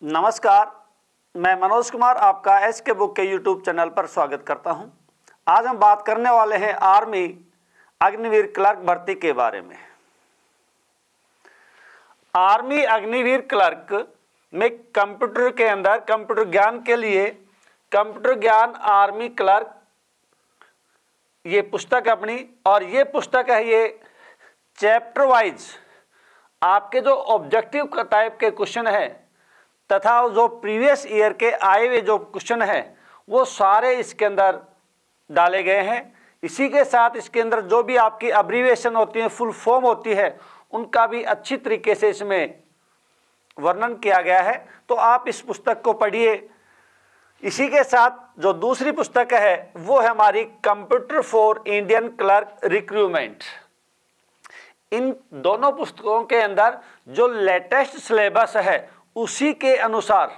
नमस्कार, मैं मनोज कुमार आपका एसके बुक के यूट्यूब चैनल पर स्वागत करता हूं। आज हम बात करने वाले हैं आर्मी अग्निवीर क्लर्क भर्ती के बारे में। आर्मी अग्निवीर क्लर्क में कंप्यूटर के अंदर कंप्यूटर ज्ञान के लिए कंप्यूटर ज्ञान आर्मी क्लर्क ये पुस्तक अपनी, और ये पुस्तक है ये चैप्टर वाइज आपके जो ऑब्जेक्टिव टाइप के क्वेश्चन है तथा जो प्रीवियस ईयर के आए हुए जो क्वेश्चन है वो सारे इसके अंदर डाले गए हैं। इसी के साथ इसके अंदर जो भी आपकी अब्रीविएशन होती है, फुल फॉर्म होती है, उनका भी अच्छी तरीके से इसमें वर्णन किया गया है। तो आप इस पुस्तक को पढ़िए। इसी के साथ जो दूसरी पुस्तक है वो है हमारी computer for Indian clerk recruitment. इन दोनों पुस्तकों के अंदर जो लेटेस्ट सिलेबस है उसी के अनुसार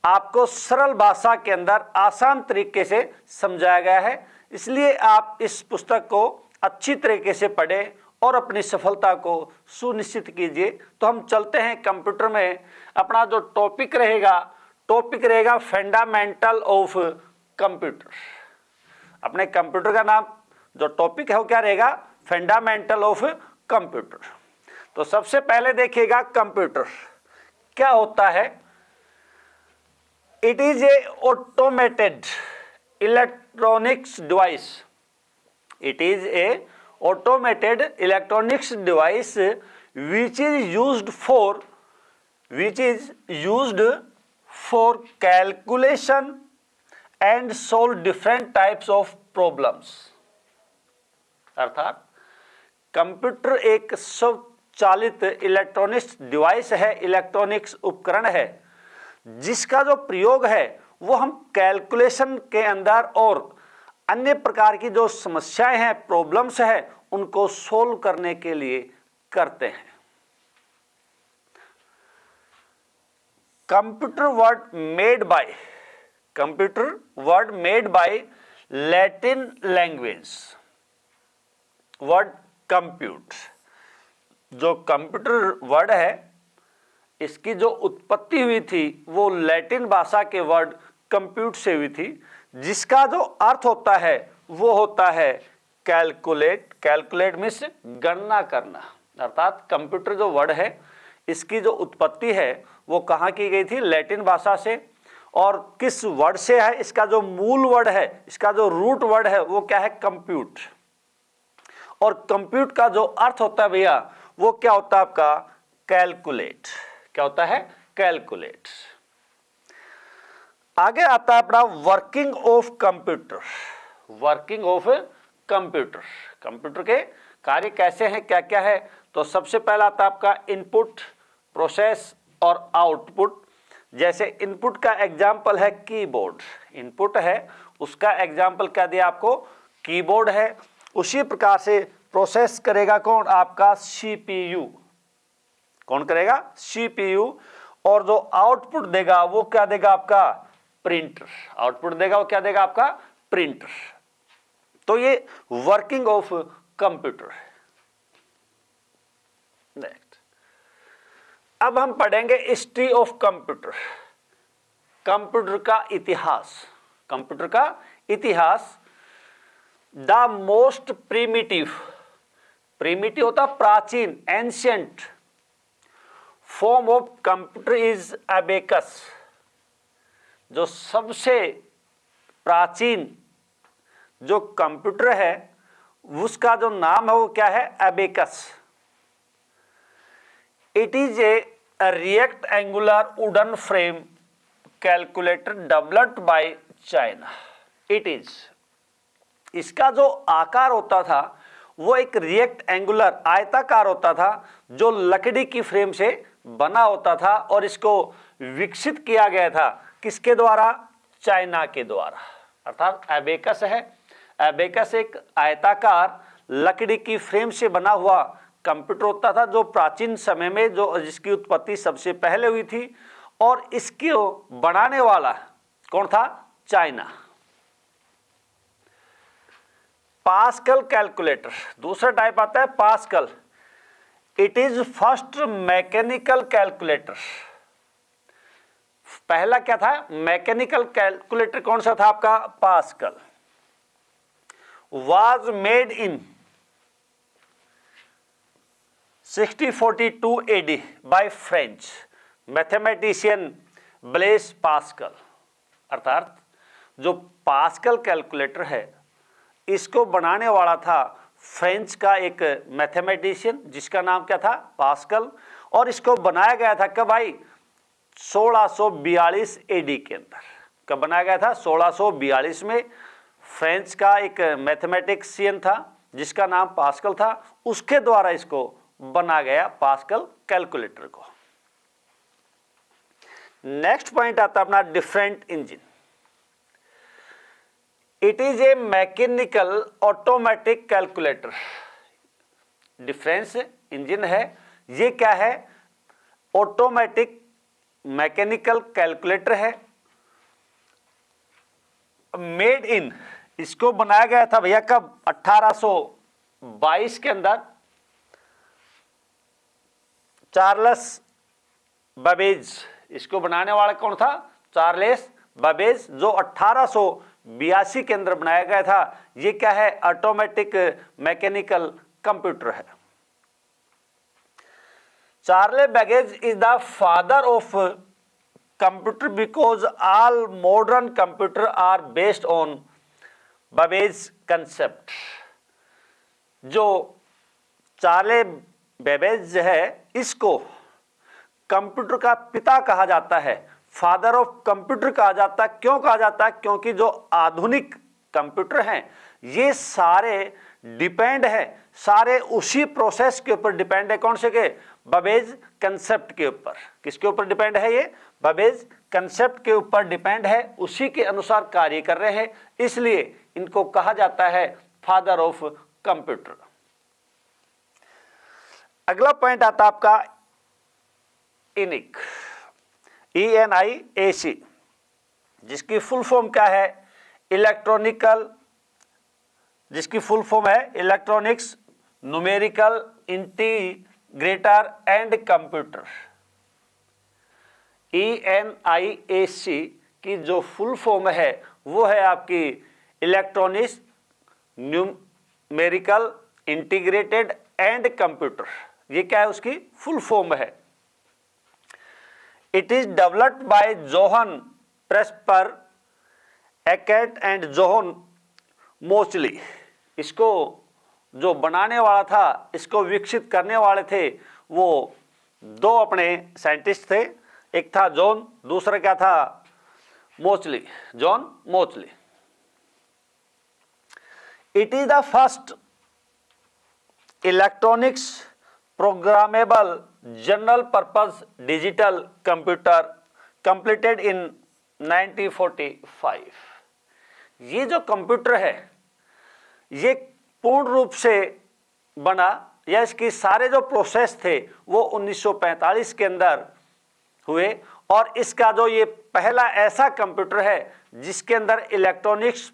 आपको सरल भाषा के अंदर आसान तरीके से समझाया गया है। इसलिए आप इस पुस्तक को अच्छी तरीके से पढ़ें और अपनी सफलता को सुनिश्चित कीजिए। तो हम चलते हैं कंप्यूटर में। अपना जो टॉपिक रहेगा फंडामेंटल ऑफ कंप्यूटर। अपने कंप्यूटर का नाम जो टॉपिक है वो क्या रहेगा? Fundamental of computer. तो सबसे पहले देखिएगा कंप्यूटर क्या होता है। It is a automated electronics device. It is a automated electronics device which is used for calculation and solve different types of problems। अर्थात कंप्यूटर एक स्वचालित इलेक्ट्रॉनिक्स डिवाइस है, इलेक्ट्रॉनिक्स उपकरण है, जिसका जो प्रयोग है वो हम कैलकुलेशन के अंदर और अन्य प्रकार की जो समस्याएं हैं, प्रॉब्लम्स हैं, उनको सोल्व करने के लिए करते हैं। Computer word made by Latin language. Word compute, जो कंप्यूटर वर्ड है इसकी जो उत्पत्ति हुई थी वो लैटिन भाषा के वर्ड कंप्यूट से हुई थी, जिसका जो अर्थ होता है वो होता है कैलकुलेट। कैलकुलेट मीन्स गणना करना। अर्थात कंप्यूटर जो वर्ड है इसकी जो उत्पत्ति है वो कहाँ की गई थी? लैटिन भाषा से। और किस वर्ड से है? इसका जो मूल वर्ड है, इसका जो रूट वर्ड है वो क्या है? कंप्यूट। और कंप्यूट का जो अर्थ होता है भैया वो क्या होता है आपका? कैलकुलेट। क्या होता है? कैलकुलेट। आगे आता है अपना working of computer. Working of computer, computer के कार्य कैसे हैं, क्या क्या है? तो सबसे पहला आता है आपका इनपुट, प्रोसेस और आउटपुट। जैसे इनपुट का एग्जाम्पल है कीबोर्ड। इनपुट है उसका एग्जाम्पल क्या दिया आपको? कीबोर्ड है। उसी प्रकार से प्रोसेस करेगा कौन? आपका सीपीयू। कौन करेगा? सीपीयू। और जो आउटपुट देगा वो क्या देगा आपका? प्रिंटर। आउटपुट देगा वो क्या देगा आपका? प्रिंटर। तो ये वर्किंग ऑफ कंप्यूटर है। नेक्स्ट, अब हम पढ़ेंगे हिस्ट्री ऑफ कंप्यूटर। कंप्यूटर का इतिहास। कंप्यूटर का इतिहास। द मोस्ट प्रीमिटिव होता प्राचीन, ancient form of computer is abacus. जो सबसे प्राचीन जो कंप्यूटर है उसका जो नाम है वो क्या है? Abacus. It is a rectangular wooden frame calculator developed by China. It is, इसका जो आकार होता था वो एक रेक्टेंगुलर, आयताकार होता था, जो लकड़ी की फ्रेम से बना होता था। और इसको विकसित किया गया था किसके द्वारा? चाइना के द्वारा। अर्थात एबेकस है। एबेकस एक आयताकार लकड़ी की फ्रेम से बना हुआ कंप्यूटर होता था, जो प्राचीन समय में जो जिसकी उत्पत्ति सबसे पहले हुई थी। और इसको बनाने वाला कौन था? चाइना। पास्कल कैलकुलेटर, दूसरा टाइप आता है pascal. It is first mechanical calculator. पहला क्या था, मैकेनिकल कैलकुलेटर कौन सा था आपका, pascal, was made in 1642 AD by French mathematician Blaise Pascal. अर्थात जो पास्कल कैलकुलेटर है इसको बनाने वाला था फ्रेंच का एक मैथमेटिशियन जिसका नाम क्या था, पास्कल। और इसको बनाया गया था कब भाई, 1642 AD के अंदर। कब बनाया गया था, 1642 में। फ्रेंच का एक मैथमेटिशियन था जिसका नाम पास्कल था, उसके द्वारा इसको बना गया पास्कल कैलकुलेटर को। नेक्स्ट पॉइंट आता है अपना different engine. It is a mechanical automatic calculator. Difference engine है, ये क्या है, ऑटोमेटिक मैकेनिकल कैलकुलेटर है। मेड इन, इसको बनाया गया था भैया कब, 1822 के अंदर। चार्ल्स बेबेज, इसको बनाने वाला कौन था, चार्ल्स बेबेज, जो 1882 के अंदर बनाया गया था। ये क्या है, ऑटोमेटिक मैकेनिकल कंप्यूटर है। Charles Babbage is the father of computer because all modern computer are based on Babbage concept. जो चार्ल्स बेबेज है इसको कंप्यूटर का पिता कहा जाता है, फादर ऑफ कंप्यूटर कहा जाता है। क्यों कहा जाता है, क्योंकि जो आधुनिक कंप्यूटर हैं ये सारे डिपेंड है, सारे उसी प्रोसेस के ऊपर डिपेंड है। कौन से के, बेबेज कंसेप्ट के ऊपर। किसके ऊपर डिपेंड है, ये बेबेज कंसेप्ट के ऊपर डिपेंड है, उसी के अनुसार कार्य कर रहे हैं, इसलिए इनको कहा जाता है फादर ऑफ कंप्यूटर। अगला पॉइंट आता आपका इनिक, ENIAC, जिसकी फुल फॉर्म क्या है, इलेक्ट्रॉनिकल, जिसकी फुल फॉर्म है electronics numerical integrator and computer. ENIAC की जो फुल फॉर्म है वो है आपकी electronics numerical integrated and computer. ये क्या है, उसकी फुल फॉर्म है। It is developed by Johan प्रेस्पर Eckert and Johan मोचली। इसको जो बनाने वाला था, इसको विकसित करने वाले थे, वो दो अपने साइंटिस्ट थे, एक था जॉन, दूसरा क्या था, मोचली, John मोचली। It is the first electronics programmable general purpose digital computer completed in 1945। ये जो कंप्यूटर है ये पूर्ण रूप से बना, या इसकी सारे जो प्रोसेस थे वो 1945 के अंदर हुए। और इसका जो ये पहला ऐसा कंप्यूटर है जिसके अंदर इलेक्ट्रॉनिक्स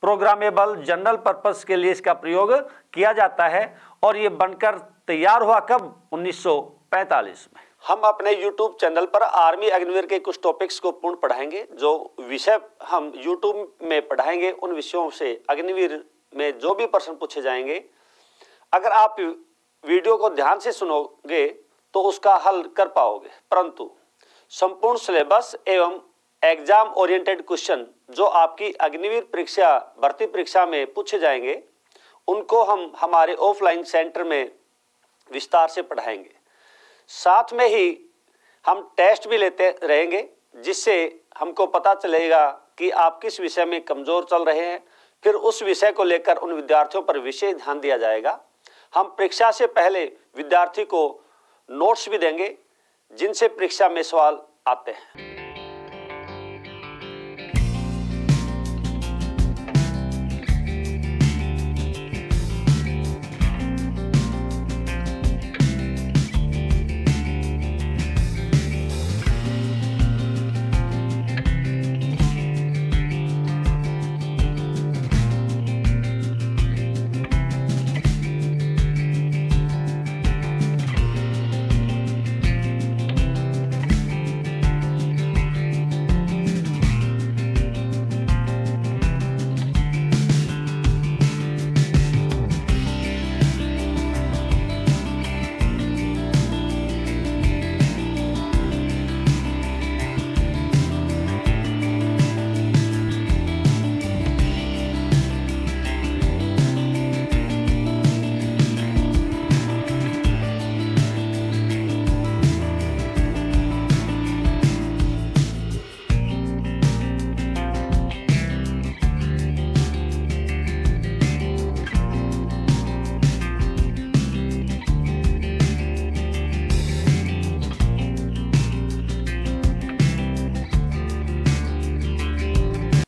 प्रोग्रामेबल जनरल पर्पस के लिए इसका प्रयोग किया जाता है। और ये बनकर तैयार हुआ कब, 1945 में। हम अपने YouTube चैनल पर आर्मी अग्निवीर के कुछ टॉपिक्स को पूर्ण पढ़ाएंगे। जो विषय हम YouTube में पढ़ाएंगे उन विषयों से अग्निवीर में जो भी प्रश्न पूछे जाएंगे, अगर आप वीडियो को ध्यान से सुनोगे तो उसका हल कर पाओगे। परंतु संपूर्ण सिलेबस एवं एग्जाम ओरिएंटेड क्वेश्चन जो आपकी अग्निवीर परीक्षा, भर्ती परीक्षा में पूछे जाएंगे, उनको हम हमारे ऑफलाइन सेंटर में विस्तार से पढ़ाएंगे। साथ में ही हम टेस्ट भी लेते रहेंगे, जिससे हमको पता चलेगा कि आप किस विषय में कमजोर चल रहे हैं। फिर उस विषय को लेकर उन विद्यार्थियों पर विशेष ध्यान दिया जाएगा। हम परीक्षा से पहले विद्यार्थी को नोट्स भी देंगे जिनसे परीक्षा में सवाल आते हैं।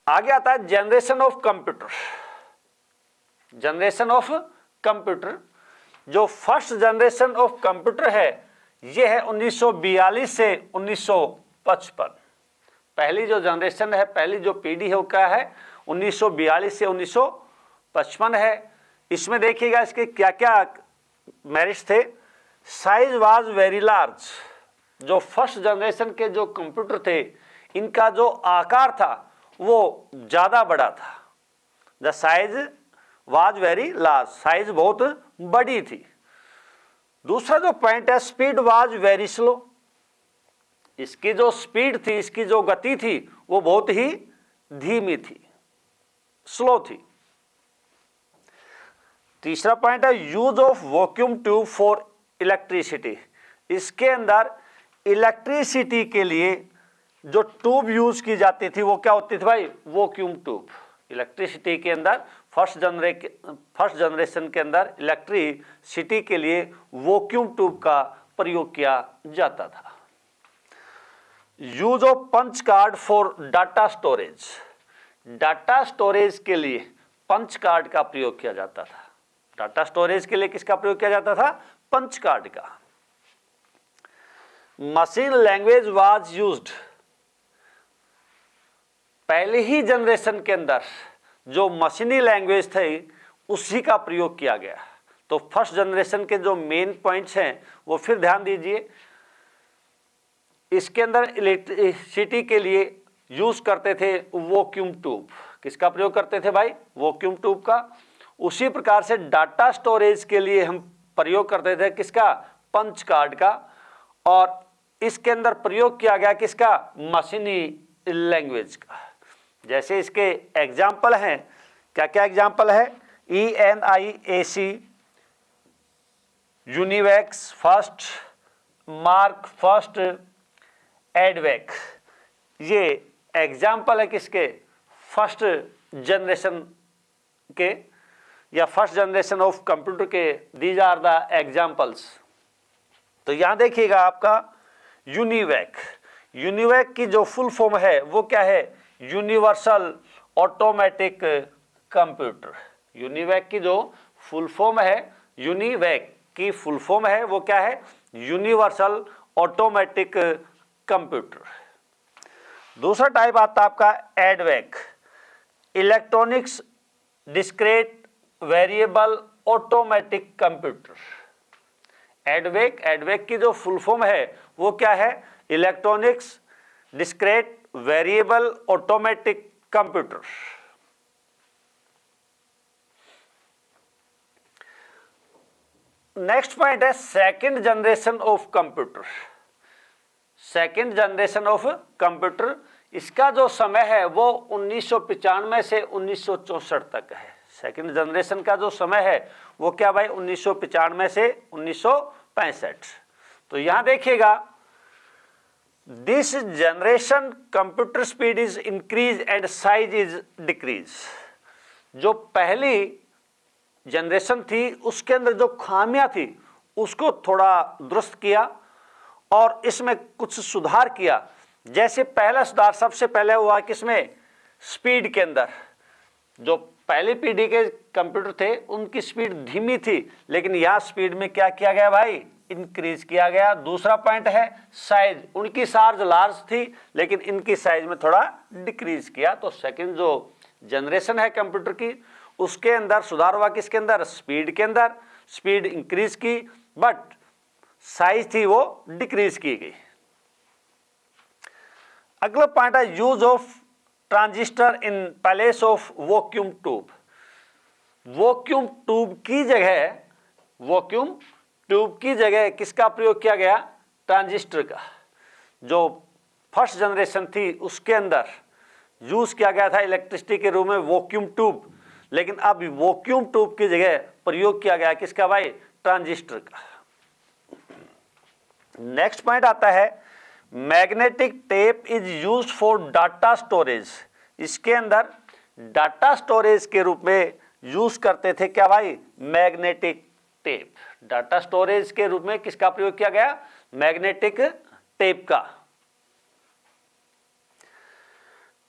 आगे आता है generation of computer. Generation of computer, जो फर्स्ट जनरेशन ऑफ कंप्यूटर है ये है 1942 से 1955। पहली जो जनरेशन है, पहली जो पीढ़ी है वो क्या है, 1942 से 1955 है। इसमें देखिएगा इसके क्या क्या मेरिट्स थे। साइज वाज वेरी लार्ज, जो फर्स्ट जनरेशन के जो कंप्यूटर थे इनका जो आकार था वो ज़्यादा बड़ा था। The size was very large, size बहुत बड़ी थी। दूसरा जो पॉइंट है, स्पीड वाज वेरी स्लो, इसकी जो स्पीड थी, इसकी जो गति थी वो बहुत ही धीमी थी, स्लो थी। तीसरा पॉइंट है use of vacuum tube for electricity, इसके अंदर इलेक्ट्रिसिटी के लिए जो ट्यूब यूज की जाती थी वो क्या होती थी भाई, वैक्यूम ट्यूब। इलेक्ट्रिसिटी के अंदर फर्स्ट जनरेशन के अंदर इलेक्ट्रिसिटी के लिए वैक्यूम ट्यूब का प्रयोग किया जाता था। Use of punch card for data storage, data storage के लिए पंच कार्ड का प्रयोग किया जाता था। डाटा स्टोरेज के लिए किसका प्रयोग किया जाता था, पंच कार्ड का। मशीन लैंग्वेज वाज यूज्ड, पहले ही जनरेशन के अंदर जो मशीनी लैंग्वेज थी उसी का प्रयोग किया गया। तो फर्स्ट जनरेशन के जो मेन पॉइंट्स हैं वो फिर ध्यान दीजिए। इसके अंदर इलेक्ट्रिसिटी के लिए यूज करते थे वैक्यूम ट्यूब, किसका प्रयोग करते थे भाई, वैक्यूम ट्यूब का। उसी प्रकार से डाटा स्टोरेज के लिए हम प्रयोग करते थे किसका, पंच कार्ड का। और इसके अंदर प्रयोग किया गया किसका, मशीनी लैंग्वेज का। जैसे इसके एग्जाम्पल हैं, क्या क्या एग्जाम्पल है, ENIAC, UNIVACs first, Mark first, EDVAC, ये एग्जाम्पल है किसके, फर्स्ट जनरेशन के या फर्स्ट जनरेशन ऑफ कंप्यूटर के। These are the examples. तो यहां देखिएगा आपका यूनिवैक, यूनिवैक की जो फुल फॉर्म है वो क्या है, यूनिवर्सल ऑटोमेटिक कंप्यूटर। यूनिवैक की जो फुल फॉर्म है, यूनिवैक की फुल फॉर्म है वो क्या है, यूनिवर्सल ऑटोमेटिक कंप्यूटर। दूसरा टाइप आता है आपका EDVAC, electronics discrete variable automatic computer. EDVAC की जो फुल फॉर्म है वो क्या है, electronics discrete variable automatic computer. Next point है second generation of computer. Second generation of computer, इसका जो समय है वो 1995 से 1964 तक है। सेकंड जनरेशन का जो समय है वो क्या भाई, 1995 से 1965। तो यहां देखिएगा, this generation computer speed is increase and size is decrease. जो पहली जनरेशन थी उसके अंदर जो खामियां थी उसको थोड़ा दुरुस्त किया और इसमें कुछ सुधार किया। जैसे पहला सुधार सबसे पहले हुआ किसमें, स्पीड के अंदर। जो पहली पीढ़ी के कंप्यूटर थे उनकी स्पीड धीमी थी, लेकिन यहाँ स्पीड में क्या किया गया भाई, इंक्रीज किया गया। दूसरा पॉइंट है साइज, उनकी साइज लार्ज थी लेकिन इनकी साइज में थोड़ा डिक्रीज किया। तो सेकंड जो जनरेशन है कंप्यूटर की उसके अंदर सुधार हुआ, किसके अंदर, स्पीड के अंदर। स्पीड इंक्रीज की बट साइज थी वो डिक्रीज की गई। अगला पॉइंट है use of transistor in place of vacuum tube. Vacuum tube की जगह किसका प्रयोग किया गया, ट्रांजिस्टर का। जो फर्स्ट जनरेशन थी उसके अंदर यूज किया गया था इलेक्ट्रिसिटी के रूप में वैक्यूम ट्यूब, लेकिन अब वैक्यूम ट्यूब की जगह प्रयोग किया गया किसका भाई, ट्रांजिस्टर का। नेक्स्ट पॉइंट आता है magnetic tape is used for data storage. इसके अंदर डाटा स्टोरेज के रूप में यूज करते थे क्या भाई, मैग्नेटिक टेप। डाटा स्टोरेज के रूप में किसका प्रयोग किया गया, मैग्नेटिक टेप का।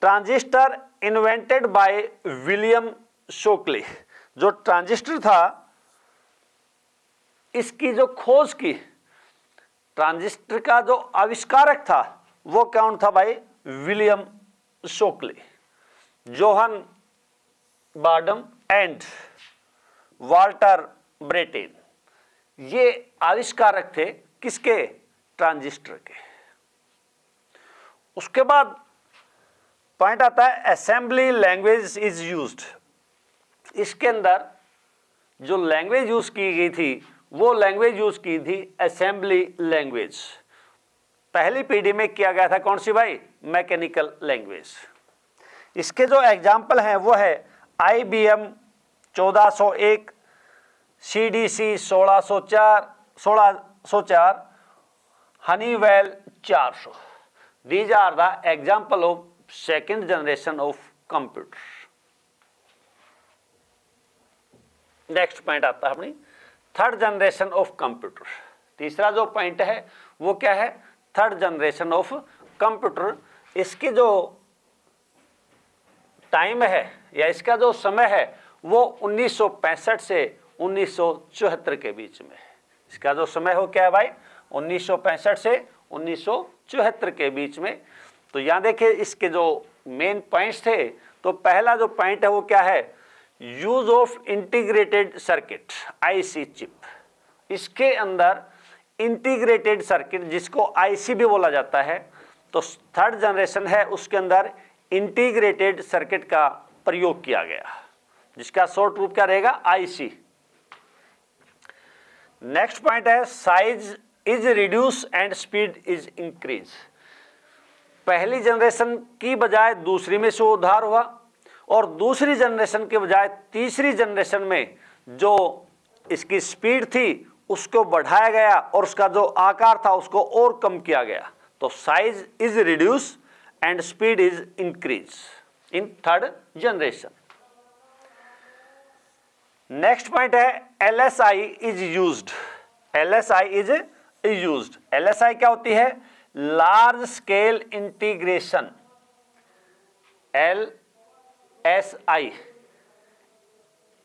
Transistor invented by William Shockley. जो ट्रांजिस्टर था इसकी जो खोज की, ट्रांजिस्टर का जो आविष्कारक था वो कौन था भाई? William Shockley. John Bardeen and Walter Brattain, ये आविष्कारक थे किसके? ट्रांजिस्टर के। उसके बाद पॉइंट आता है असेंबली लैंग्वेज इज यूज्ड। इसके अंदर जो लैंग्वेज यूज की गई थी वो लैंग्वेज यूज की थी असेंबली लैंग्वेज। पहली पीढ़ी में किया गया था कौन सी भाई? Mechanical language. इसके जो एग्जाम्पल हैं वो है IBM 1401, CDC 1604, Honeywell 400। These are the example of second generation of computer। Next point आता है अपनी थर्ड जनरेशन ऑफ कंप्यूटर। तीसरा जो पॉइंट है वो क्या है? Third generation of computer. इसकी जो टाइम है या इसका जो समय है वो 1965 से 1974 के बीच में है। इसका जो समय हो क्या है भाई? 1965 से 1974 के बीच में। तो यहाँ देखिए इसके जो मेन पॉइंट्स थे, तो पहला जो पॉइंट है वो क्या है? Use of integrated circuit, IC chip. इसके अंदर इंटीग्रेटेड सर्किट जिसको IC भी बोला जाता है, तो थर्ड जनरेशन है उसके अंदर इंटीग्रेटेड सर्किट का प्रयोग किया गया, जिसका शॉर्ट रूप क्या रहेगा? IC। नेक्स्ट पॉइंट है size is reduce and speed is increase. पहली जनरेशन की बजाय दूसरी में से उधार हुआ और दूसरी जनरेशन के बजाय तीसरी जनरेशन में जो इसकी स्पीड थी उसको बढ़ाया गया और उसका जो आकार था उसको और कम किया गया। तो size is reduce and speed is increase in third generation. Next point है LSI is used. LSI is used. LSI क्या होती है? Large scale integration. LSI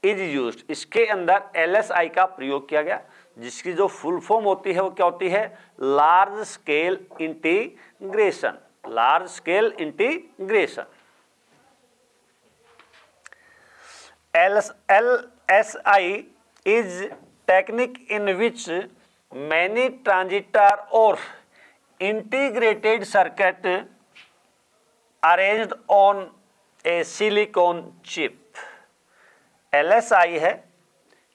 is used. इसके अंदर LSI का प्रयोग किया गया, जिसकी जो फुल फॉर्म होती है वो क्या होती है? Large scale integration. Large scale integration. LSI is technique in which many transistor or integrated circuit arranged on a silicon chip। LSI है,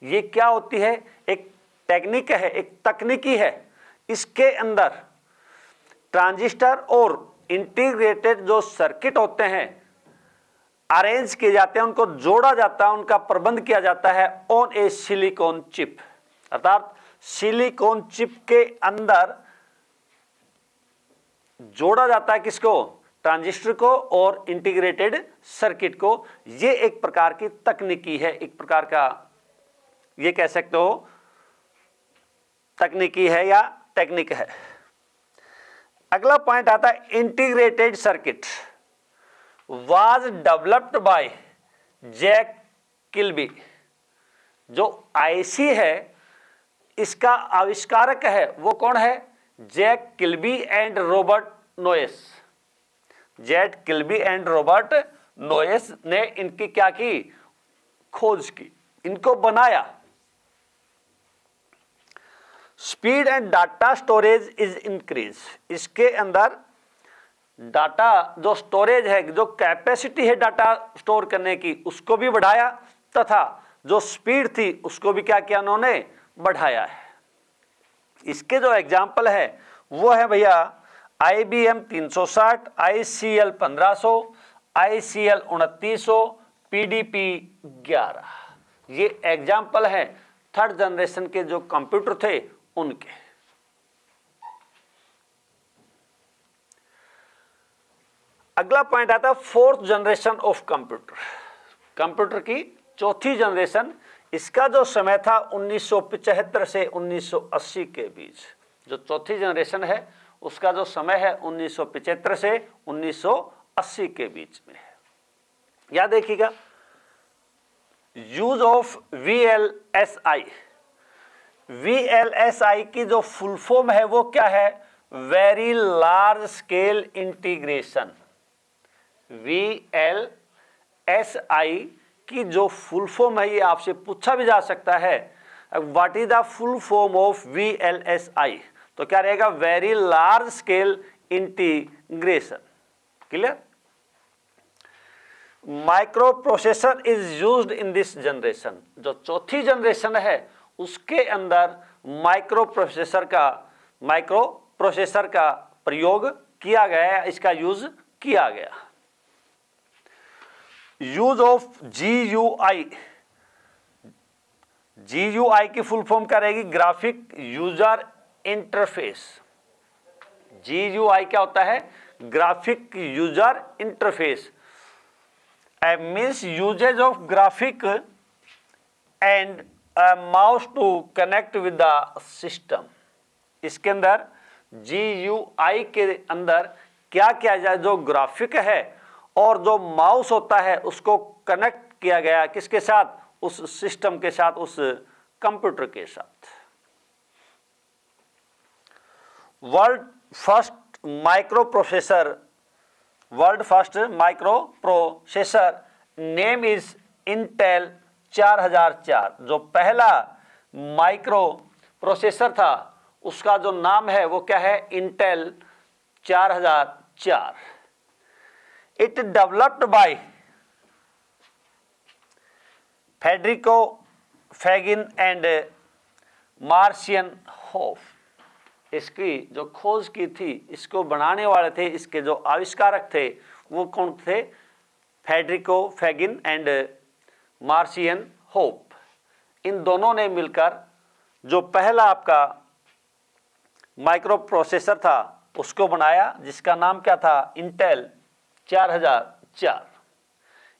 ये क्या होती है? एक टेक्निक है, एक तकनीकी है। इसके अंदर ट्रांजिस्टर और इंटीग्रेटेड जो सर्किट होते हैं अरेंज किए जाते हैं, उनको जोड़ा जाता है, उनका प्रबंध किया जाता है ऑन ए सिलिकॉन चिप। अर्थात सिलिकॉन चिप के अंदर जोड़ा जाता है किसको? ट्रांजिस्टर को और इंटीग्रेटेड सर्किट को। ये एक प्रकार की तकनीकी है, एक प्रकार का ये कह सकते हो तकनीकी है या टेक्निक है। अगला पॉइंट आता है integrated circuit was developed by Jack Kilby. जो IC है इसका आविष्कारक है वो कौन है? Jack Kilby and Robert Noyce. Jack Kilby and Robert Noyce ने इनकी क्या की? खोज की, इनको बनाया। Speed and data storage is increase. इसके अंदर डाटा जो स्टोरेज है, जो कैपेसिटी है डाटा स्टोर करने की, उसको भी बढ़ाया तथा जो स्पीड थी उसको भी क्या किया उन्होंने? बढ़ाया है। इसके जो एग्जाम्पल है वो है भैया IBM 360, ICL 1500, ICL 2900, PDP 11। ये एग्जाम्पल है थर्ड जनरेशन के जो कंप्यूटर थे उनके। अगला पॉइंट आता है fourth generation of computer. Computer की चौथी जनरेशन। इसका जो समय था 1975 से 1980 के बीच। जो चौथी जनरेशन है उसका जो समय है 1975 से 1980 के बीच में है। या देखिएगा यूज ऑफ VLSI। VLSI की जो फुल फॉर्म है वो क्या है? Very large scale integration. VLSI की जो फुल फॉर्म है ये आपसे पूछा भी जा सकता है, what is the full form of VLSI? तो क्या रहेगा? Very large scale integration. Clear? Micro processor is used in this generation. जो चौथी जनरेशन है उसके अंदर माइक्रो प्रोसेसर का प्रयोग किया गया, इसका यूज किया गया। Use of GUI। GUI की फुल फॉर्म क्या रहेगी? Graphic user interface. GUI क्या होता है? Graphic user interface. Means uses of graphic and mouse to connect with the system. इसके अंदर GUI के अंदर क्या किया जाए? जो ग्राफिक है और जो माउस होता है उसको कनेक्ट किया गया किसके साथ? उस सिस्टम के साथ, उस कंप्यूटर के साथ। World first micro processor name is Intel 4004। जो पहला माइक्रो प्रोसेसर था उसका जो नाम है वो क्या है? Intel 4004। It developed by Federico Faggin and Martian Hoff. इसकी जो खोज की थी, इसको बनाने वाले थे, इसके जो आविष्कारक थे वो कौन थे? Federico Faggin and Marcian Hoff. इन दोनों ने मिलकर जो पहला आपका माइक्रो प्रोसेसर था उसको बनाया, जिसका नाम क्या था? इंटेल 4004।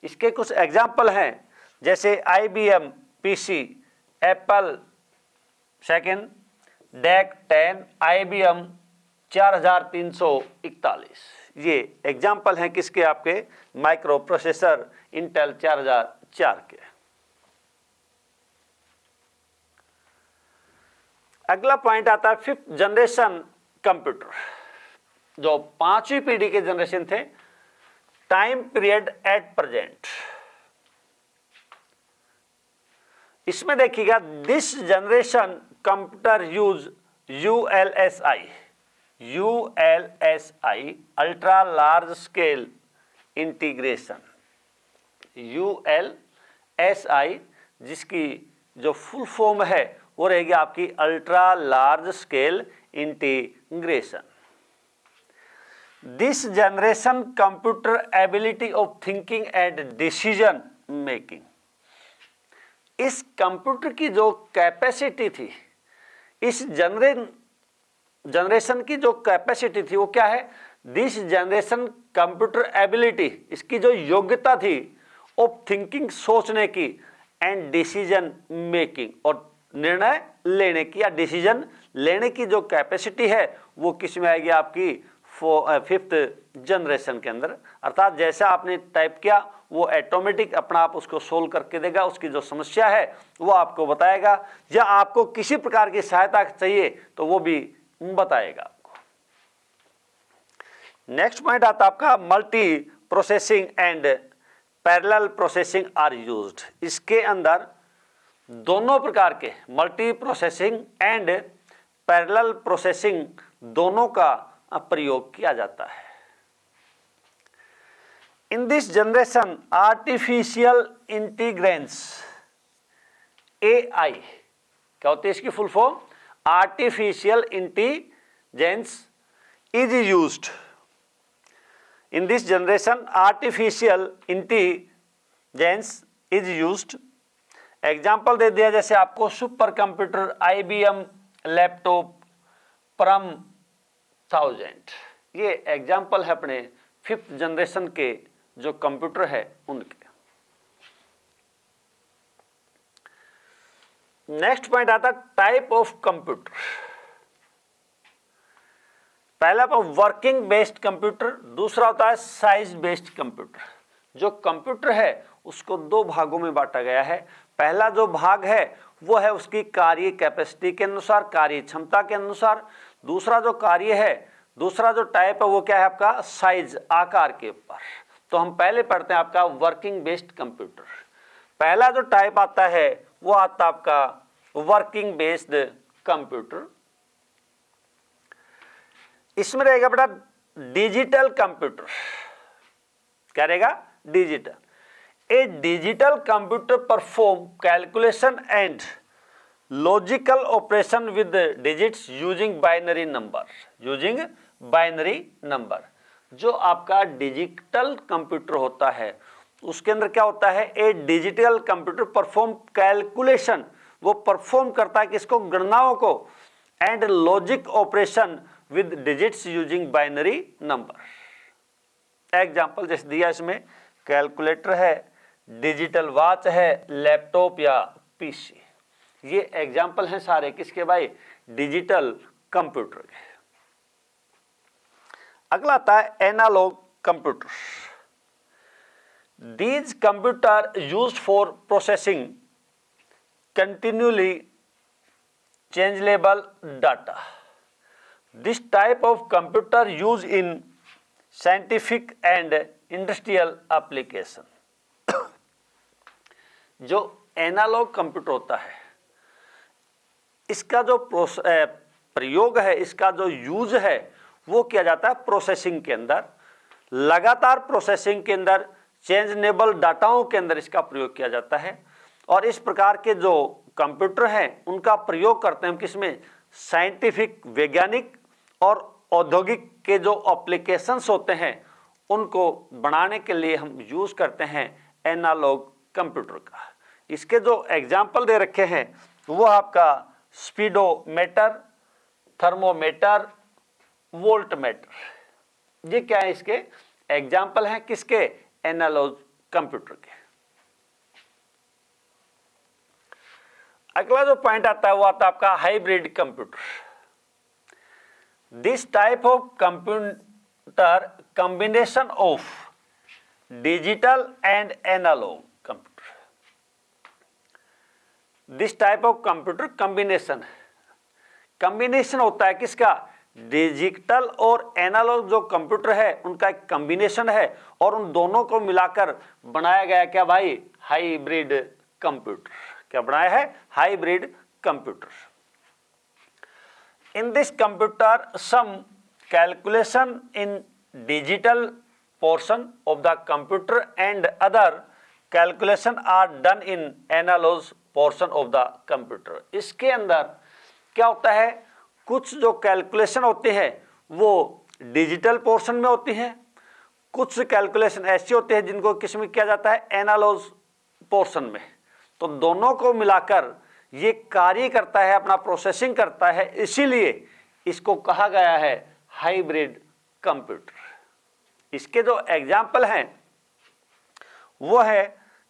इसके कुछ एग्जाम्पल हैं, जैसे IBM PC, Apple second, DEC 10, IBM 4341। ये एग्जाम्पल हैं किसके? आपके माइक्रो प्रोसेसर इंटेल 4004 के। अगला पॉइंट आता है 5th जनरेशन कंप्यूटर। जो 5वीं पीढ़ी के जनरेशन थे। Time period at present. इसमें देखिएगा this generation computer use ULSI ultra large scale integration. ULSI जिसकी जो फुल फॉर्म है वो रहेगी आपकी ultra large scale integration. This generation computer ability of thinking and decision making. इस कंप्यूटर की जो कैपेसिटी थी, इस जनरेशन की जो कैपेसिटी थी वो क्या है? दिस जनरेशन कंप्यूटर एबिलिटी, इसकी जो योग्यता थी ऑफ थिंकिंग, सोचने की, एंड डिसीजन मेकिंग, और निर्णय लेने की या डिसीजन लेने की जो कैपेसिटी है वो किस में आएगी? आपकी 5th जनरेशन के अंदर। अर्थात जैसा आपने टाइप किया वो ऑटोमेटिक अपना आप उसको सोल्व करके देगा, उसकी जो समस्या है वो आपको बताएगा, या आपको किसी प्रकार की सहायता चाहिए तो वो भी बताएगा आपको। नेक्स्ट पॉइंट आता है आपका multi processing and parallel processing are used. इसके अंदर दोनों प्रकार के multi processing and parallel processing दोनों का प्रयोग किया जाता है। In this generation artificial intelligence AI, क्या होती है इसकी full form? Artificial intelligence is used. In this generation artificial intelligence is used. Example दे दिया, जैसे आपको सुपर कंप्यूटर, IBM लैपटॉप, परम 1000। ये एग्जाम्पल है अपने 5th जनरेशन के जो कंप्यूटर है उनके। नेक्स्ट पॉइंट आता टाइप ऑफ कंप्यूटर। पहला वर्किंग बेस्ड कंप्यूटर, दूसरा होता है साइज बेस्ड कंप्यूटर। जो कंप्यूटर है उसको दो भागों में बांटा गया है। पहला जो भाग है वो है उसकी कार्य कैपेसिटी के अनुसार, कार्य क्षमता के अनुसार। दूसरा जो कार्य है, दूसरा जो टाइप है वो क्या है आपका, साइज, आकार के ऊपर। तो हम पहले पढ़ते हैं आपका वर्किंग बेस्ड कंप्यूटर। पहला जो टाइप आता है वो आता आपका वर्किंग बेस्ड कंप्यूटर। इसमें रहेगा बेटा डिजिटल कंप्यूटर। क्या रहेगा, digital. A digital computer perform calculation and logical operation with digits using binary number, using binary number. जो आपका डिजिटल कंप्यूटर होता है उसके अंदर क्या होता है, ए डिजिटल कंप्यूटर परफॉर्म कैलकुलेशन, वो परफॉर्म करता है किसको, गणनाओं को, and logic operation with digits using binary number. Example जैसे दिया इसमें, कैलकुलेटर है, डिजिटल वॉच है, लैपटॉप या पीसी। ये एग्जाम्पल हैं सारे किसके भाई, डिजिटल कंप्यूटर के। अगला आता है analogue computer. These computers used for processing continually changeable data. This type of computer used in scientific and industrial application. जो एनालॉग कंप्यूटर होता है इसका जो प्रयोग है, इसका जो यूज है वो किया जाता है प्रोसेसिंग के अंदर, लगातार प्रोसेसिंग के अंदर, चेंजेबल डाटाओं के अंदर इसका प्रयोग किया जाता है। और इस प्रकार के जो कंप्यूटर हैं उनका प्रयोग करते हैं हम किसमें, साइंटिफिक, वैज्ञानिक और औद्योगिक के जो एप्लीकेशंस होते हैं उनको बनाने के लिए हम यूज़ करते हैं एनालॉग कंप्यूटर का। इसके जो एग्जाम्पल दे रखे हैं वो आपका स्पीडोमीटर, थर्मोमीटर, वोल्टमीटर। ये क्या है, इसके एग्जाम्पल हैं किसके, एनालॉग कंप्यूटर के। अगला जो पॉइंट आता है वो आता है आपका hybrid computer. This type of computer combination of digital and analogue computer. This type of computer combination होता है किसका, डिजिटल और एनालॉग जो कंप्यूटर है उनका एक कॉम्बिनेशन है और उन दोनों को मिलाकर बनाया गया क्या भाई, हाइब्रिड कंप्यूटर। क्या बनाया है, hybrid computer. In this computer some calculation in digital portion of the computer and other calculation are done in analogue portion of the computer. इसके अंदर क्या होता है, कुछ जो कैलकुलेशन होती है वो डिजिटल पोर्शन में होती हैं, कुछ कैलकुलेशन ऐसी होती है जिनको किस में किया जाता है, एनालॉग पोर्शन में। तो दोनों को मिलाकर ये कार्य करता है, अपना प्रोसेसिंग करता है, इसीलिए इसको कहा गया है हाइब्रिड कंप्यूटर। इसके जो एग्जाम्पल हैं वो है,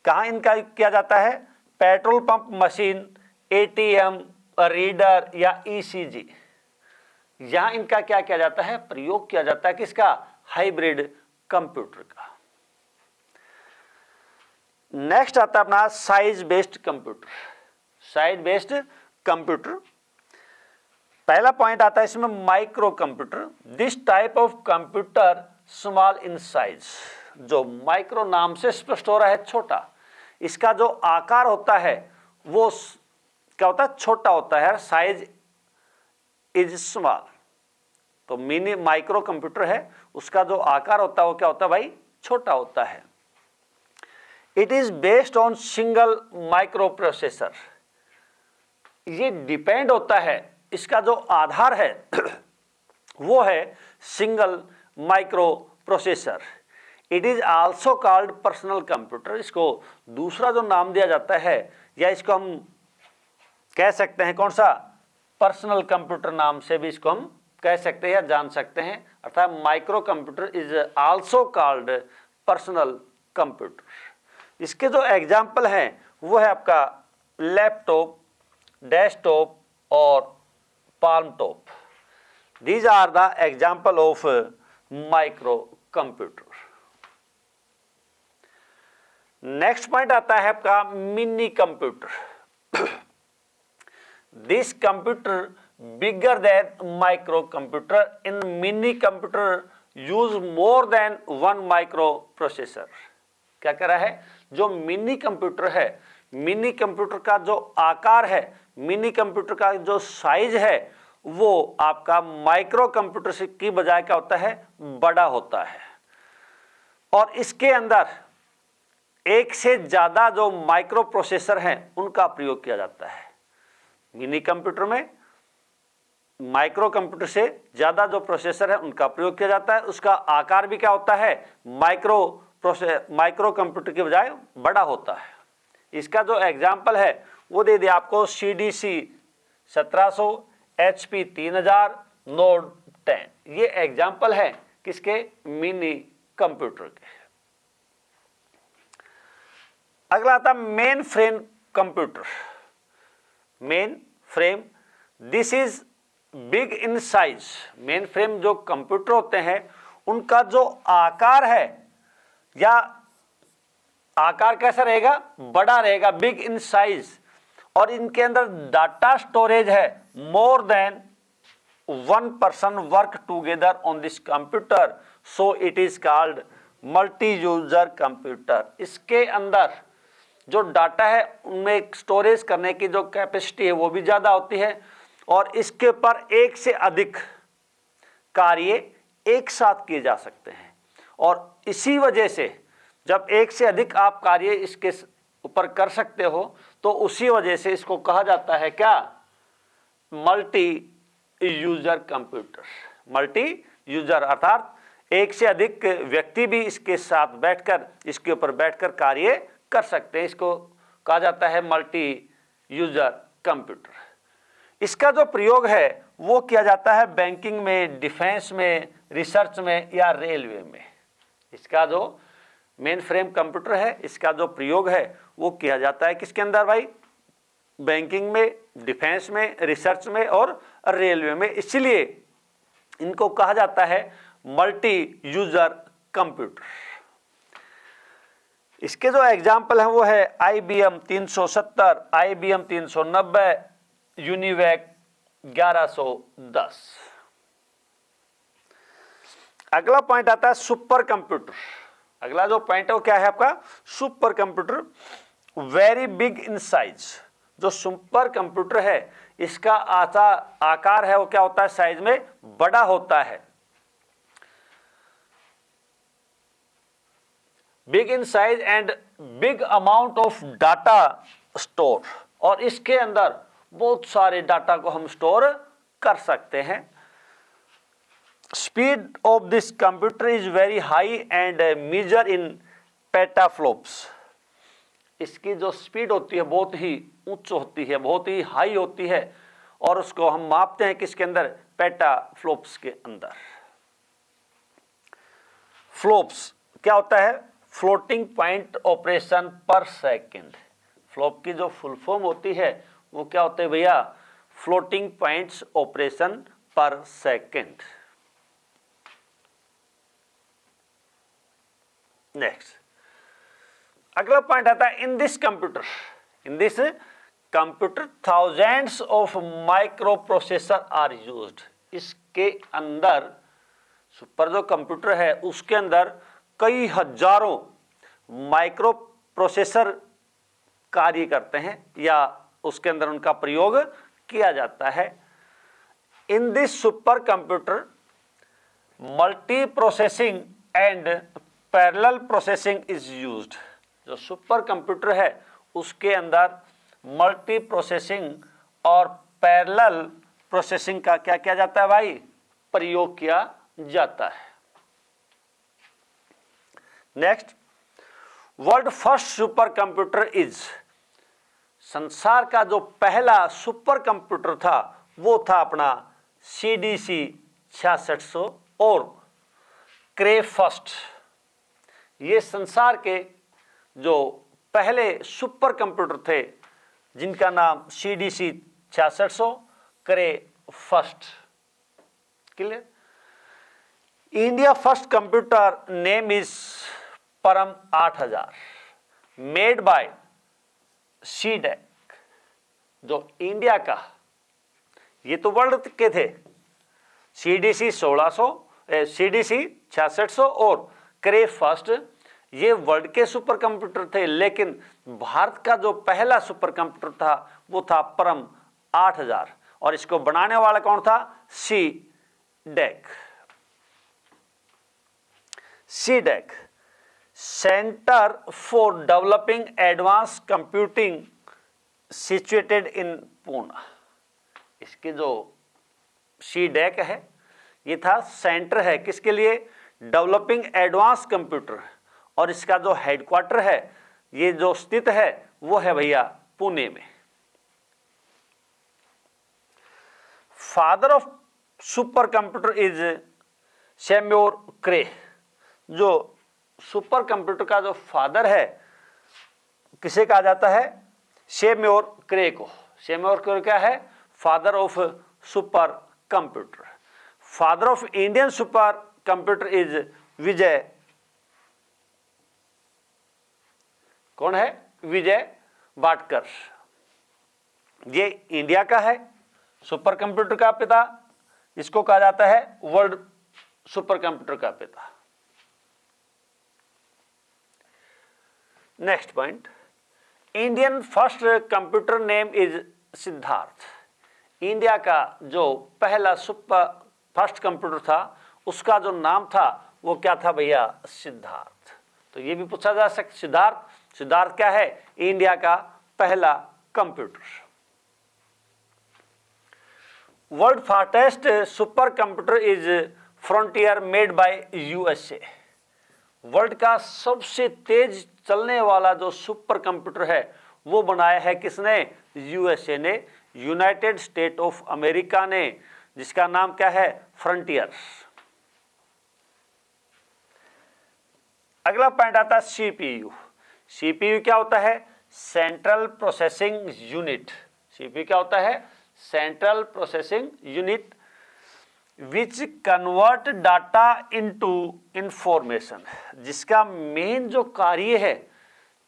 कहाँ इनका किया जाता है, petrol pump machine, ATM, reader या ईसीजी। यहां इनका क्या किया जाता है, प्रयोग किया जाता है किसका, हाइब्रिड कंप्यूटर का। नेक्स्ट आता है अपना size based computer. Size based computer, पहला पॉइंट आता है इसमें micro computer. This type of computer small in size. जो माइक्रो नाम से स्पष्ट हो रहा है छोटा, इसका जो आकार होता है वो क्या होता है, छोटा होता है, साइज इज स्मॉल। तो मिनी माइक्रो कंप्यूटर है, उसका जो आकार होता है वो क्या होता है भाई, छोटा होता है। It is based on single micro processor. ये डिपेंड होता है, इसका जो आधार है वो है single micro processor. It is also called personal computer. इसको दूसरा जो नाम दिया जाता है या इसको हम कह सकते हैं कौन सा, पर्सनल कंप्यूटर नाम से भी इसको हम कह सकते हैं या जान सकते हैं, अर्थात micro computer is also called personal computer. इसके जो एग्जाम्पल हैं वो है आपका लैपटॉप, डेस्कटॉप और palm top. These are the example of micro computer. Next point आता है आपका mini computer. This computer bigger than micro computer, in mini computer use more than one micro processor. क्या कह रहा है, जो मिनी कंप्यूटर है, मिनी कंप्यूटर का जो आकार है, मिनी कंप्यूटर का जो साइज है, वो आपका माइक्रो कंप्यूटर से की बजाय क्या होता है, बड़ा होता है। और इसके अंदर एक से ज्यादा जो माइक्रो प्रोसेसर हैं उनका प्रयोग किया जाता है। मिनी कंप्यूटर में माइक्रो कंप्यूटर से ज्यादा जो प्रोसेसर है उनका प्रयोग किया जाता है। उसका आकार भी क्या होता है, माइक्रो कंप्यूटर के बजाय बड़ा होता है। इसका जो एग्जाम्पल है वो दे दिया आपको, CDC 1700, HP 3000, नोड 10। ये एग्जाम्पल है किसके, मिनी कंप्यूटर के। अगला आता main frame computer. Main frame, this is big in size. Main frame जो कंप्यूटर होते हैं उनका जो आकार है, या आकार कैसा रहेगा, बड़ा रहेगा, बिग इन साइज। और इनके अंदर डाटा स्टोरेज है मोर than one person work together on this computer, so it is called multi user computer. इसके अंदर जो डाटा है उनमें स्टोरेज करने की जो कैपेसिटी है वो भी ज़्यादा होती है, और इसके ऊपर एक से अधिक कार्य एक साथ किए जा सकते हैं। और इसी वजह से जब एक से अधिक आप कार्य इसके ऊपर कर सकते हो तो उसी वजह से इसको कहा जाता है क्या, multi user computer. Multi user अर्थात एक से अधिक व्यक्ति भी इसके साथ बैठकर, इसके ऊपर बैठकर कार्य कर सकते हैं। इसको कहा जाता है मल्टी यूजर कंप्यूटर। इसका जो प्रयोग है वो किया जाता है बैंकिंग में, डिफेंस में, रिसर्च में या रेलवे में। इसका जो मेन फ्रेम कंप्यूटर है, इसका जो प्रयोग है वो किया जाता है किसके अंदर भाई, बैंकिंग में, डिफेंस में, रिसर्च में और रेलवे में। इसलिए इनको कहा जाता है मल्टी यूजर कंप्यूटर। इसके जो एग्जाम्पल हैं वो है IBM 370, IBM 390, यूनिवैक 1110। अगला पॉइंट आता है सुपर कंप्यूटर। अगला जो पॉइंट है वो क्या है आपका, super computer, very big in size. जो सुपर कंप्यूटर है इसका आकार है वो क्या होता है, साइज में बड़ा होता है। Big in size and big amount of data store, और इसके अंदर बहुत सारे डाटा को हम स्टोर कर सकते हैं। Speed of this computer is very high and measure in petaflops. इसकी जो स्पीड होती है बहुत ही उच्च होती है, बहुत ही हाई होती है, और उसको हम मापते हैं किसके अंदर, पेटाफ्लॉप्स के अंदर। फ्लॉप्स क्या होता है, floating point operation per second. Flop की जो फुल फॉर्म होती है वो क्या होते हैं भैया, floating points operation per second. Next अगला पॉइंट आता है in this computer thousands of micro processor are used. इसके अंदर सुपर जो कंप्यूटर है उसके अंदर कई हजारों माइक्रो प्रोसेसर कार्य करते हैं या उसके अंदर उनका प्रयोग किया जाता है। In this super computer multi processing and parallel processing is used. जो सुपर कंप्यूटर है उसके अंदर मल्टी प्रोसेसिंग और पैरेलल प्रोसेसिंग का क्या किया जाता है भाई, प्रयोग किया जाता है। Next, world first super computer is. संसार का जो पहला सुपर कंप्यूटर था वो था अपना CDC 6600 और क्रे फर्स्ट। ये संसार के जो पहले सुपर कंप्यूटर थे जिनका नाम CDC 6600, cray first. Clear. India first computer name is परम 8000। मेड बाय सीडेक, जो इंडिया का, ये तो वर्ल्ड के थे, सीडीसी 1600, सीडीसी 6600 और क्रे फर्स्ट, ये वर्ल्ड के सुपर कंप्यूटर थे। लेकिन भारत का जो पहला सुपर कंप्यूटर था वो था परम 8000, और इसको बनाने वाला कौन था? CDAC. CDAC, centre for developing advance computing situated in Poona. इसके जो सीडेक है ये था सेंटर है किसके लिए? डेवलपिंग एडवांस कंप्यूटर, और इसका जो हेडक्वार्टर है ये जो स्थित है वो है भैया पुणे में। Father of super computer is Seymour Cray. जो सुपर कंप्यूटर का जो फादर है किसे कहा जाता है? सैम्योर क्रे को। सैम्योर क्रे क्या है? Father of super computer. Father of Indian super computer is Vijay. कौन है? विजय वाटकर। ये इंडिया का है सुपर कंप्यूटर का पिता, इसको कहा जाता है वर्ल्ड सुपर कंप्यूटर का पिता। Next point, Indian first computer name is Siddharth. India का जो पहला सुपर फर्स्ट कंप्यूटर था उसका जो नाम था वो क्या था भैया? सिद्धार्थ। तो ये भी पूछा जा सकता, सिद्धार्थ, सिद्धार्थ क्या है? इंडिया का पहला computer. World fastest super computer is frontier made by USA. World का सबसे तेज चलने वाला जो सुपर कंप्यूटर है वो बनाया है किसने? यूएसए ने, यूनाइटेड स्टेट ऑफ अमेरिका ने, जिसका नाम क्या है? फ्रंटियर। अगला पॉइंट आता है सीपीयू। सीपीयू क्या होता है? Central processing unit. सीपीयू क्या होता है? Central processing unit which convert data into information. जिसका मेन जो कार्य है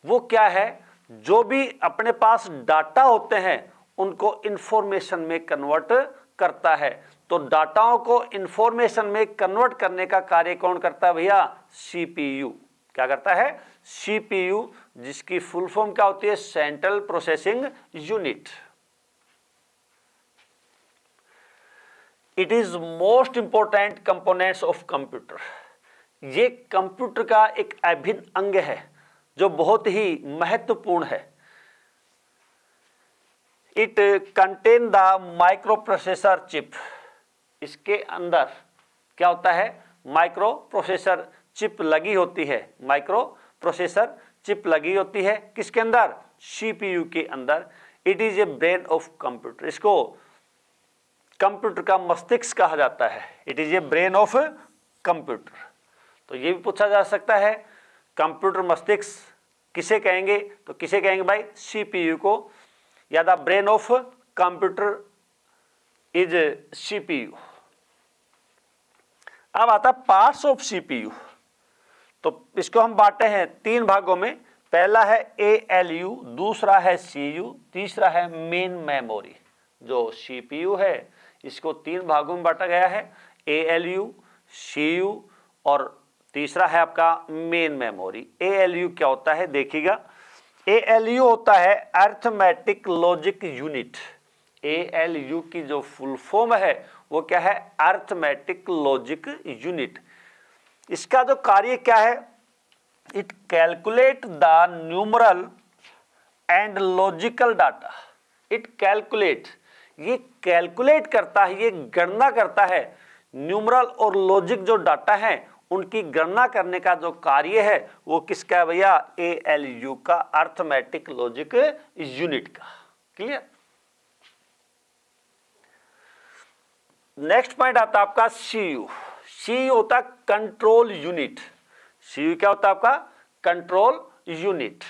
वो क्या है? जो भी अपने पास डाटा होते हैं उनको इंफॉर्मेशन में कन्वर्ट करता है। तो डाटाओं को इंफॉर्मेशन में कन्वर्ट करने का कार्य कौन करता है भैया? सीपीयू। क्या करता है? सीपीयू, जिसकी फुल फॉर्म क्या होती है? Central processing unit. It is most important components of computer. ये कंप्यूटर का एक अभिन्न अंग है जो बहुत ही महत्वपूर्ण है। It contain the micro processor chip. इसके अंदर क्या होता है? माइक्रो प्रोसेसर चिप लगी होती है। माइक्रो प्रोसेसर चिप लगी होती है किसके अंदर? सीपीयू के अंदर। It is a brain of computer. इसको कंप्यूटर का मस्तिष्क कहा जाता है। It is a brain of computer. तो ये भी पूछा जा सकता है कंप्यूटर मस्तिष्क किसे कहेंगे? तो किसे कहेंगे भाई? सीपीयू को, या the brain of computer is CPU. अब आता पार्ट्स ऑफ सीपीयू। तो इसको हम बांटे हैं तीन भागों में। पहला है एएलयू, दूसरा है सीयू, तीसरा है मेन मेमोरी। जो सीपीयू है इसको तीन भागों में बांटा गया है, एएलयू, सीयू और तीसरा है आपका मेन मेमोरी। एएलयू क्या होता है देखिएगा। एएलयू होता है अरिथमेटिक लॉजिक यूनिट। एएलयू की जो फुल फॉर्म है वो क्या है? Arithmetic logic unit. इसका जो कार्य क्या है? It calculate the numeral and logical data. It calculate, ये कैलकुलेट करता है, ये गणना करता है न्यूमरल और लॉजिक जो डाटा है उनकी गणना करने का जो कार्य है वो किसका है भैया? एएलयू का, अरिथमेटिक लॉजिक यूनिट का। क्लियर? नेक्स्ट पॉइंट आता है आपका सीयू। सीयू होता है कंट्रोल यूनिट। सीयू क्या होता है आपका? Control unit.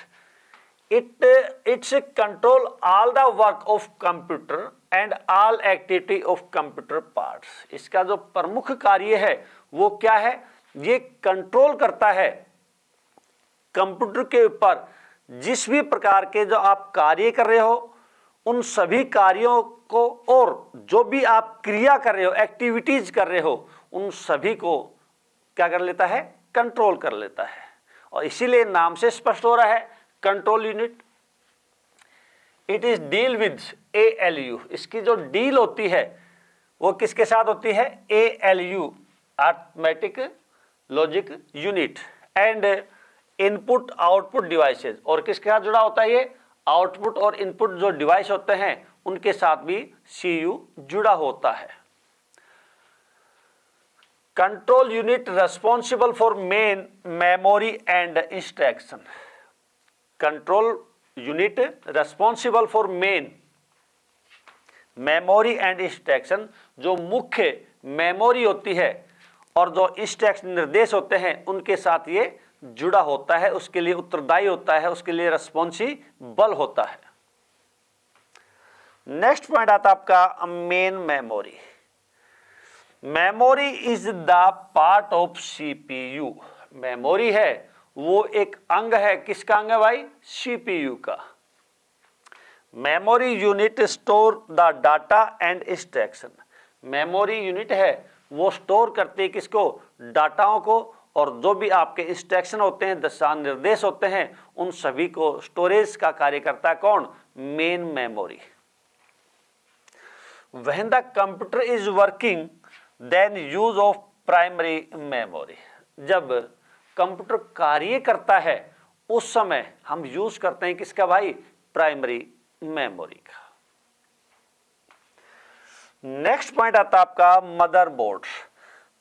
It's control all the work of computer and all activity of computer parts. इसका जो प्रमुख कार्य है वो क्या है? ये कंट्रोल करता है कंप्यूटर के ऊपर जिस भी प्रकार के जो आप कार्य कर रहे हो उन सभी कार्यों को और जो भी आप क्रिया कर रहे हो, एक्टिविटीज कर रहे हो, उन सभी को क्या कर लेता है, कंट्रोल कर लेता है। और इसीलिए नाम से स्पष्ट हो रहा है control unit. It is deal with ALU। इसकी जो डील होती है वो किसके साथ होती है, ALU arithmetic logic unit and input output devices. और किसके साथ जुड़ा होता है ये, आउटपुट और इनपुट जो डिवाइस होते हैं उनके साथ भी CU जुड़ा होता है। Control unit responsible for main memory and instruction. Control unit responsible for main memory and instruction, जो मुख्य मेमोरी होती है और जो इंस्ट्रक्शन निर्देश होते हैं उनके साथ ये जुड़ा होता है, उसके लिए उत्तरदायी होता है, उसके लिए रेस्पॉन्सिबल होता है। नेक्स्ट पॉइंट आता है आपका main memory. Memory is the part of CPU। Memory है वो एक अंग है, किसका अंग है भाई, CPU का। Memory unit store the data and instruction. Memory unit है वो स्टोर करती है किसको, डाटाओं को, और जो भी आपके इंस्ट्रक्शन होते हैं, दिशा निर्देश होते हैं, उन सभी को स्टोरेज का कार्य करता है कौन, main memory. When the computer is working then use of primary memory. जब कंप्यूटर कार्य करता है उस समय हम यूज करते हैं किसका भाई, प्राइमरी मेमोरी का। नेक्स्ट पॉइंट आता है आपका motherboard.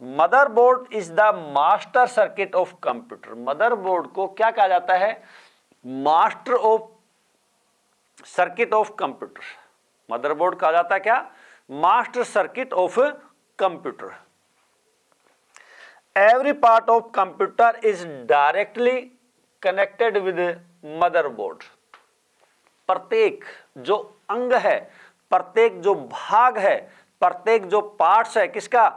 Motherboard is the master circuit of computer. Motherboard को क्या कहा जाता है, master of circuit of computer. Motherboard कहा जाता है क्या, master circuit of computer. Every part of computer is directly connected with motherboard. प्रत्येक जो अंग है, प्रत्येक जो भाग है, प्रत्येक जो पार्ट्स है किसका,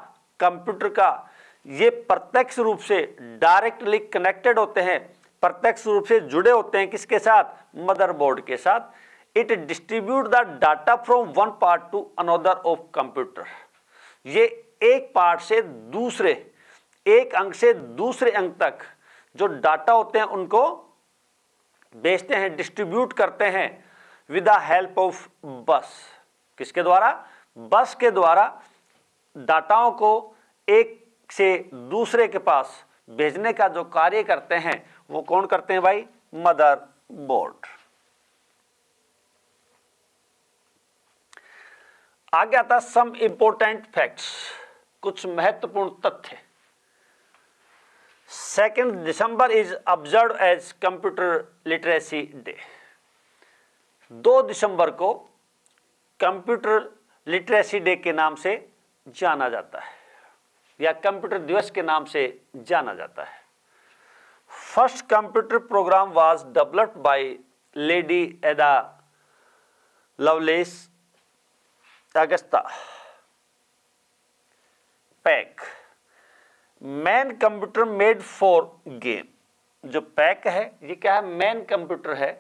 कंप्यूटर का, ये प्रत्यक्ष रूप से डायरेक्टली कनेक्टेड होते हैं, प्रत्यक्ष रूप से जुड़े होते हैं किसके साथ, मदरबोर्ड के साथ। It distribute the data from one part two another of computer. ये एक पार्ट से दूसरे, एक अंग से दूसरे अंग तक जो डाटा होते हैं उनको भेजते हैं, डिस्ट्रीब्यूट करते हैं विद द हेल्प ऑफ बस। किसके द्वारा, बस के द्वारा डाटाओं को एक से दूसरे के पास भेजने का जो कार्य करते हैं वो कौन करते हैं भाई, मदरबोर्ड। आगे आता सम इंपोर्टेंट फैक्ट्स, कुछ महत्वपूर्ण तथ्य। 2 December is observe as computer literacy day. 2 दिसंबर को कंप्यूटर लिटरेसी डे के नाम से जाना जाता है या कंप्यूटर दिवस के नाम से जाना जाता है। First computer program was developed by lady Ada Lovelace Augusta pack. Man computer made for game. जो पैक है ये क्या है, मैन कंप्यूटर है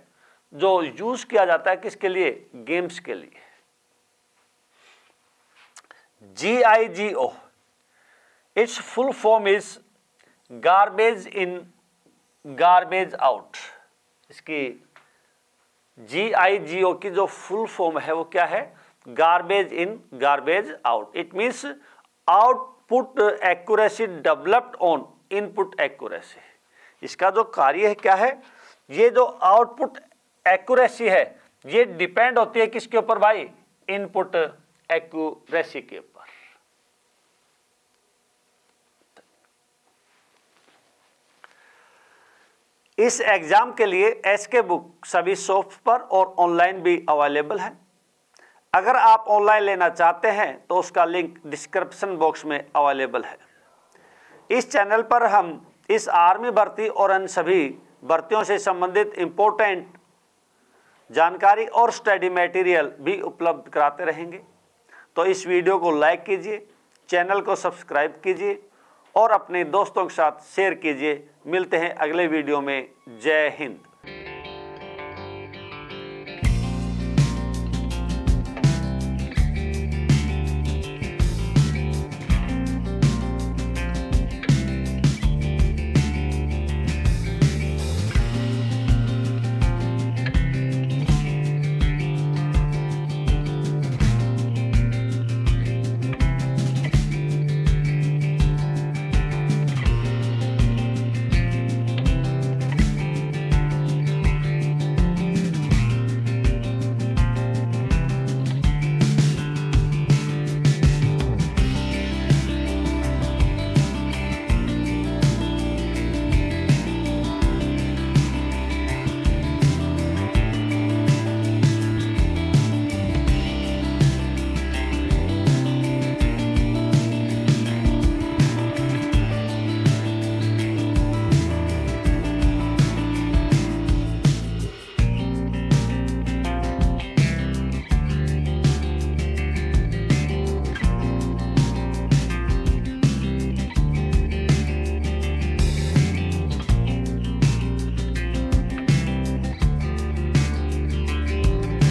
जो यूज किया जाता है किसके लिए, गेम्स के लिए। GIGO, its full form is garbage in garbage out। इसकी GIGO की जो फुल फॉर्म है वो क्या है, garbage in garbage out. It means output accuracy developed on input accuracy. इसका जो कार्य है क्या है, ये जो आउटपुट एक्यूरेसी है ये डिपेंड होती है किसके ऊपर भाई, इनपुट एक्यूरेसी के ऊपर। इस एग्जाम के लिए SK बुक सभी शॉप पर और ऑनलाइन भी अवेलेबल है। अगर आप ऑनलाइन लेना चाहते हैं तो उसका लिंक डिस्क्रिप्शन बॉक्स में अवेलेबल है। इस चैनल पर हम इस आर्मी भर्ती और अन्य सभी भर्तियों से संबंधित इम्पोर्टेंट जानकारी और स्टडी मटेरियल भी उपलब्ध कराते रहेंगे। तो इस वीडियो को लाइक कीजिए, चैनल को सब्सक्राइब कीजिए और अपने दोस्तों के साथ शेयर कीजिए। मिलते हैं अगले वीडियो में। जय हिंद।